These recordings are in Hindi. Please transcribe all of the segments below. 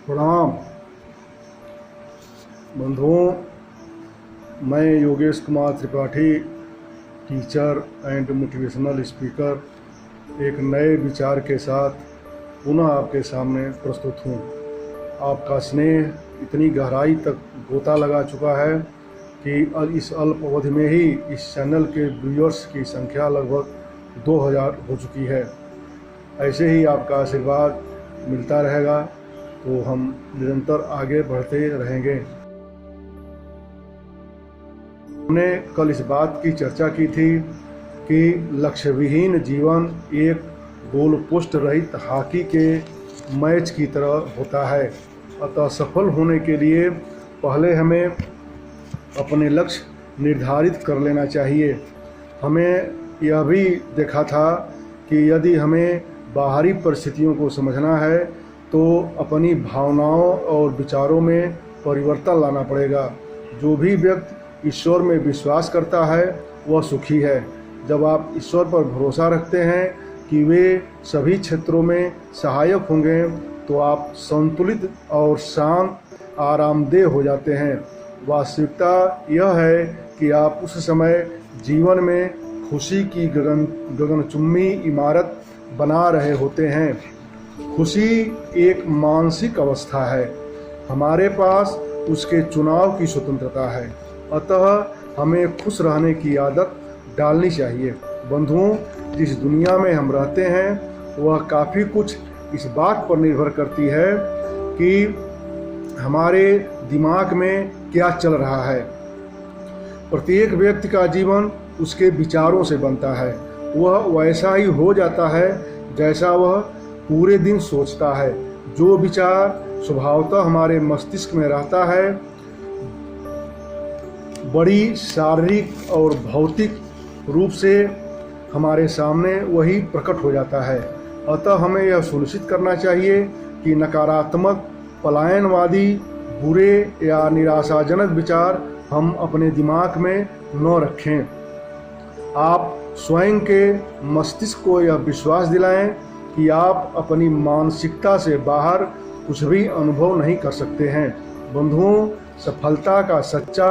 प्रणाम बंधुओं, मैं Yogesh Kumar Tripathi, teacher and motivational speaker एक नए विचार के साथ पुनः आपके सामने प्रस्तुत हूँ। आपका स्नेह इतनी गहराई तक गोता लगा चुका है कि इस अल्प अवधि में ही इस चैनल के व्यूअर्स की संख्या लगभग 2000 हो चुकी है। ऐसे ही आपका आशीर्वाद मिलता रहेगा तो हम निरंतर आगे बढ़ते रहेंगे। हमने कल इस बात की चर्चा की थी कि लक्ष्य विहीन जीवन एक गोल पोस्ट रहित हॉकी के मैच की तरह होता है। अतः सफल होने के लिए पहले हमें अपने लक्ष्य निर्धारित कर लेना चाहिए। हमें यह भी देखा था कि यदि हमें बाहरी परिस्थितियों को समझना है तो अपनी भावनाओं और विचारों में परिवर्तन लाना पड़ेगा। जो भी व्यक्ति ईश्वर में विश्वास करता है वह सुखी है। जब आप ईश्वर पर भरोसा रखते हैं कि वे सभी क्षेत्रों में सहायक होंगे तो आप संतुलित और शांत आरामदेह हो जाते हैं। वास्तविकता यह है कि आप उस समय जीवन में खुशी की गगनचुम्बी इमारत बना रहे होते हैं। खुशी एक मानसिक अवस्था है, हमारे पास उसके चुनाव की स्वतंत्रता है। अतः हमें खुश रहने की आदत डालनी चाहिए। बंधुओं, जिस दुनिया में हम रहते हैं वह काफ़ी कुछ इस बात पर निर्भर करती है कि हमारे दिमाग में क्या चल रहा है। प्रत्येक व्यक्ति का जीवन उसके विचारों से बनता है। वह वैसा ही हो जाता है जैसा वह पूरे दिन सोचता है। जो विचार स्वभावतः हमारे मस्तिष्क में रहता है बड़ी शारीरिक और भौतिक रूप से हमारे सामने वही प्रकट हो जाता है। अतः हमें यह सुनिश्चित करना चाहिए कि नकारात्मक, पलायनवादी, बुरे या निराशाजनक विचार हम अपने दिमाग में न रखें। आप स्वयं के मस्तिष्क को यह विश्वास दिलाएं कि आप अपनी मानसिकता से बाहर कुछ भी अनुभव नहीं कर सकते हैं। बंधुओं, सफलता का सच्चा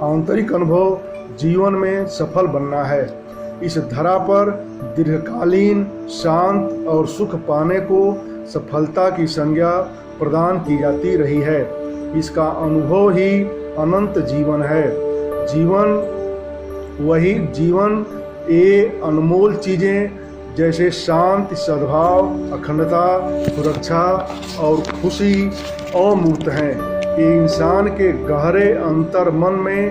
आंतरिक अनुभव जीवन में सफल बनना है। इस धरा पर दीर्घकालीन शांत और सुख पाने को सफलता की संज्ञा प्रदान की जाती रही है। इसका अनुभव ही अनंत जीवन है। जीवन ये अनमोल चीज़ें जैसे शांति, सद्भाव, अखंडता, सुरक्षा और खुशी अमूर्त हैं। ये इंसान के गहरे अंतर मन में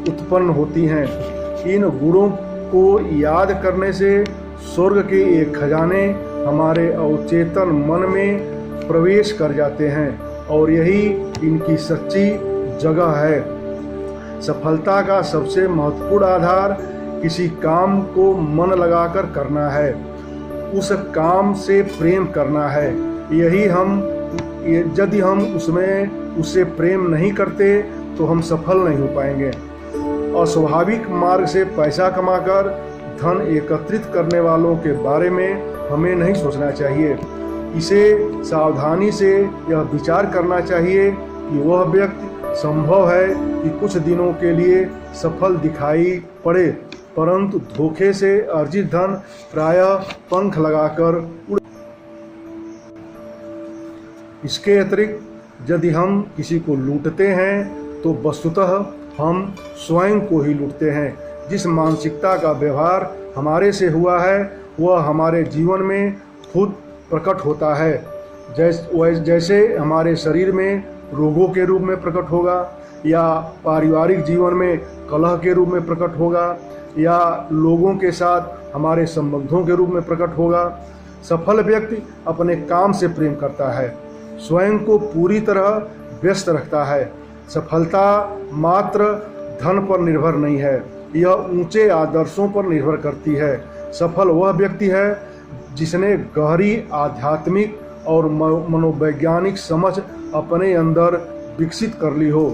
उत्पन्न होती हैं। इन गुणों को याद करने से स्वर्ग के ये खजाने हमारे अवचेतन मन में प्रवेश कर जाते हैं और यही इनकी सच्ची जगह है। सफलता का सबसे महत्वपूर्ण आधार किसी काम को मन लगाकर करना है, उस काम से प्रेम करना है। यदि हम उससे प्रेम नहीं करते तो हम सफल नहीं हो पाएंगे। अस्वाभाविक मार्ग से पैसा कमाकर धन एकत्रित करने वालों के बारे में हमें नहीं सोचना चाहिए। इसे सावधानी से यह विचार करना चाहिए कि वह व्यक्ति संभव है कि कुछ दिनों के लिए सफल दिखाई पड़े, परंतु धोखे से अर्जित धन प्रायः पंख लगाकर उड़। इसके अतिरिक्त यदि हम किसी को लूटते हैं तो वस्तुतः हम स्वयं को ही लूटते हैं। जिस मानसिकता का व्यवहार हमारे से हुआ है वह हमारे जीवन में खुद प्रकट होता है। जैसे हमारे शरीर में रोगों के रूप में प्रकट होगा या पारिवारिक जीवन में कलह के रूप में प्रकट होगा या लोगों के साथ हमारे संबंधों के रूप में प्रकट होगा। सफल व्यक्ति अपने काम से प्रेम करता है, स्वयं को पूरी तरह व्यस्त रखता है। सफलता मात्र धन पर निर्भर नहीं है, यह ऊंचे आदर्शों पर निर्भर करती है। सफल वह व्यक्ति है जिसने गहरी आध्यात्मिक और मनोवैज्ञानिक समझ अपने अंदर विकसित कर ली हो।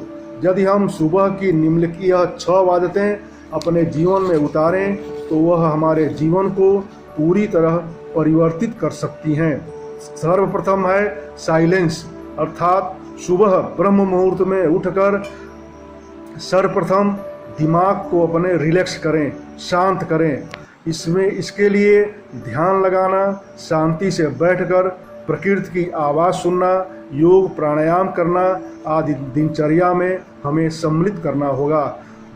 यदि हम सुबह की निम्नलिखित 6 आदतें अपने जीवन में उतारें तो वह हमारे जीवन को पूरी तरह परिवर्तित कर सकती हैं। सर्वप्रथम है साइलेंस, अर्थात सुबह ब्रह्म मुहूर्त में उठकर सर्वप्रथम दिमाग को अपने रिलैक्स करें, शांत करें। इसके लिए ध्यान लगाना, शांति से बैठकर प्रकृति की आवाज़ सुनना, योग प्राणायाम करना आदि दिनचर्या में हमें सम्मिलित करना होगा।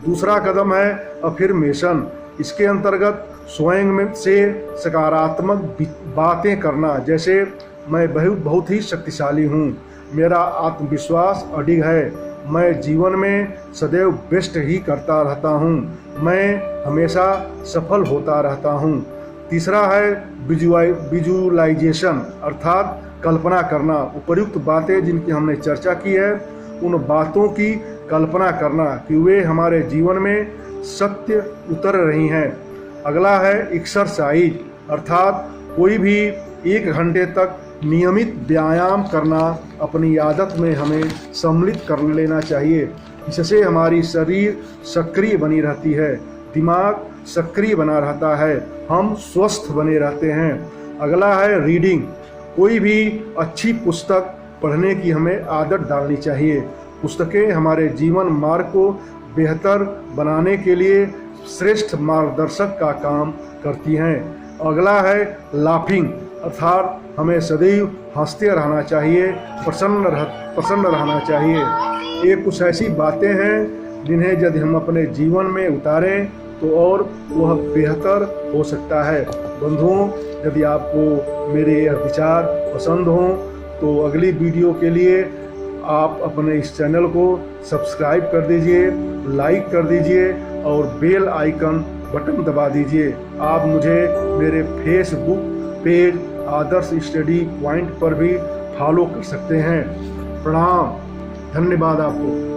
दूसरा कदम है अफर्मेशन। इसके अंतर्गत स्वयं में से सकारात्मक बातें करना, जैसे मैं बहुत ही शक्तिशाली हूँ, मेरा आत्मविश्वास अडिग है, मैं जीवन में सदैव बेस्ट ही करता रहता हूँ, मैं हमेशा सफल होता रहता हूँ। तीसरा है विजुअलाइजेशन, अर्थात कल्पना करना। उपर्युक्त बातें जिनकी हमने चर्चा की है उन बातों की कल्पना करना कि वे हमारे जीवन में सत्य उतर रही हैं। अगला है एक्सरसाइज, अर्थात कोई भी 1 घंटे तक नियमित व्यायाम करना अपनी आदत में हमें सम्मिलित कर लेना चाहिए। इससे हमारी शरीर सक्रिय बनी रहती है, दिमाग सक्रिय बना रहता है, हम स्वस्थ बने रहते हैं। अगला है रीडिंग। कोई भी अच्छी पुस्तक पढ़ने की हमें आदत डालनी चाहिए। पुस्तकें हमारे जीवन मार्ग को बेहतर बनाने के लिए श्रेष्ठ मार्गदर्शक का काम करती हैं। अगला है लाफिंग, अर्थात हमें सदैव हंसते रहना चाहिए, प्रसन्न रहना चाहिए। ये कुछ ऐसी बातें हैं जिन्हें यदि हम अपने जीवन में उतारें तो और वह बेहतर हो सकता है। बंधुओं, यदि आपको मेरे यह विचार पसंद हों तो अगली वीडियो के लिए आप अपने इस चैनल को सब्सक्राइब कर दीजिए, लाइक कर दीजिए और बेल आइकन बटन दबा दीजिए। आप मुझे मेरे फेसबुक पेज आदर्श स्टडी पॉइंट पर भी फॉलो कर सकते हैं। प्रणाम, धन्यवाद आपको।